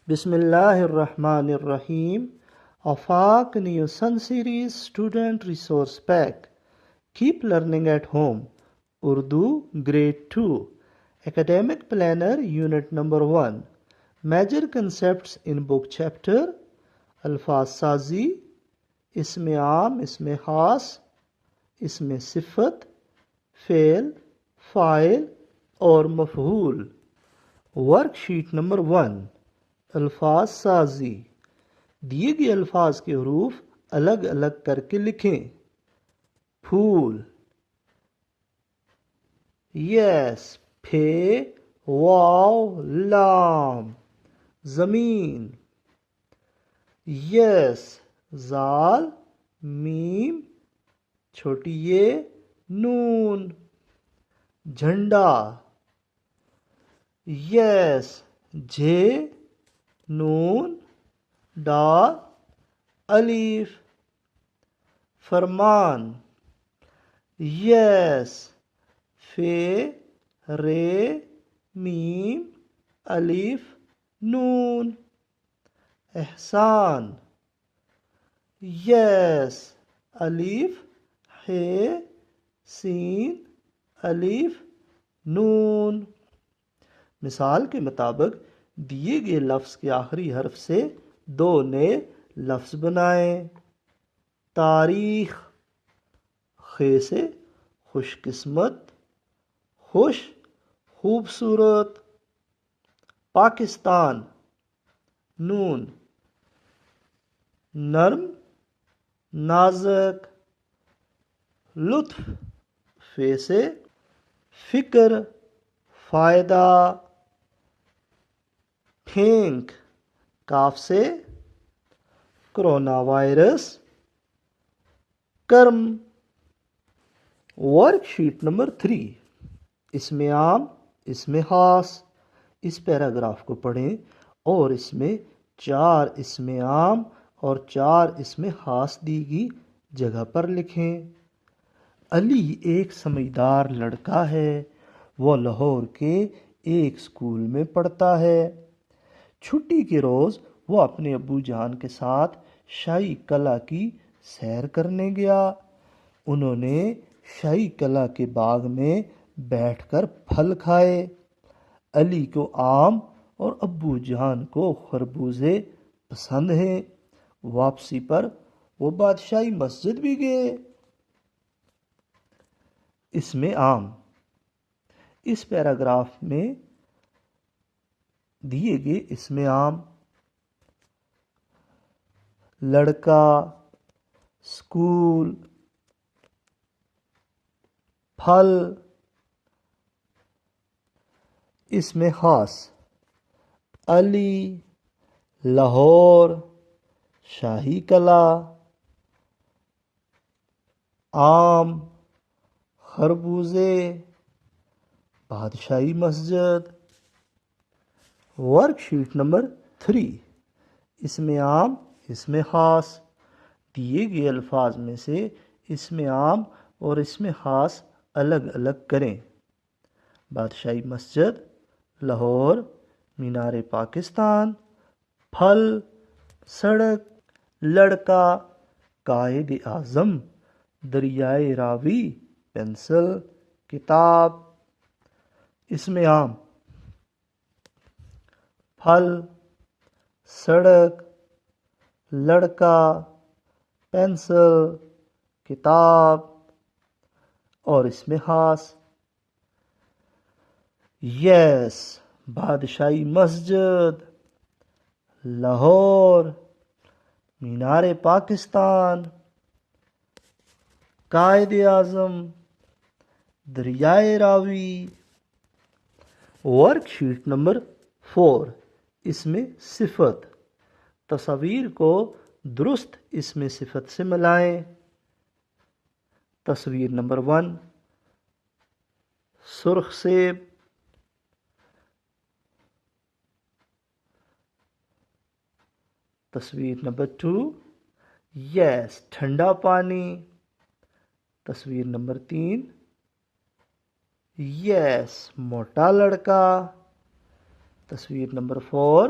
Bismillahirrahmanirrahim. Afaq New Sun Series Student Resource Pack. Keep learning at home. Urdu Grade 2. Academic Planner Unit Number 1. Major concepts in book chapter. Alfaz Sazi, Isme Aam, Isme Khas, Isme Sifat, Fail, Fa'il اور مفعول. Work number 1. الفاظ سازی. دیے گئے الفاظ کے حروف الگ الگ کر کے لکھیں. پھول، یس، پھے، واو، لام. زمین، یس، زال، میم، چھوٹی یہ، نون. جھنڈا، یس، جے، نون، ڈال، الف. فرمان، یس، فے، رے، میم، الف، نون. احسان، یس، الف، ہے، سین، الف، نون. مثال کے مطابق دیے گئے لفظ کے آخری حرف سے 2 نئے لفظ بنائیں. تاریخ، خے سے خوش قسمت، خوش، خوبصورت. پاکستان، نون، نرم، نازک. لطف، فے سے فکر، فائدہ. پھینک، کاف سے کرونا وائرس، کرم. Work sheet number 3. اسم عام، اسم خاص. اس پیراگراف کو پڑھیں اور اس میں 4 اسم عام اور 4 اسم خاص دی گئی جگہ پر لکھیں. علی ایک سمجھدار لڑکا ہے. وہ لاہور کے ایک اسکول میں پڑھتا ہے. چھٹی کے روز وہ اپنے ابو جان کے ساتھ شاہی قلعہ کی سیر کرنے گیا. انہوں نے شاہی قلعہ کے باغ میں بیٹھ کر پھل کھائے. علی کو آم اور ابو جان کو خربوزے پسند ہیں. واپسی پر وہ بادشاہی مسجد بھی گئے. اسم عام. اس پیراگراف میں دیے گئے اسم عام لڑکا، اسکول، پھل. اسم خاص علی، لاہور، شاہی قلعہ، آم، خربوزے، بادشاہی مسجد. Work sheet number 3. اسم عام، اسم خاص. دیے گئے الفاظ میں سے اسم عام اور اسم خاص الگ الگ کریں. بادشاہی مسجد، لاہور، مینار پاکستان، پھل، سڑک، لڑکا، قائد اعظم، دریائے راوی، پینسل، کتاب. اسم عام، پھل، سڑک، لڑکا، پینسل، کتاب. اور اسم خاص، یس، بادشاہی مسجد، لاہور، مینار پاکستان، قائد اعظم، دریائے راوی. Work sheet number 4. اسم صفت. تصاویر کو درست اسم صفت سے ملائیں. تصویر نمبر 1 سرخ سیب. تصویر نمبر 2 یس، ٹھنڈا پانی. تصویر نمبر 3 یس، موٹا لڑکا. تصویر نمبر 4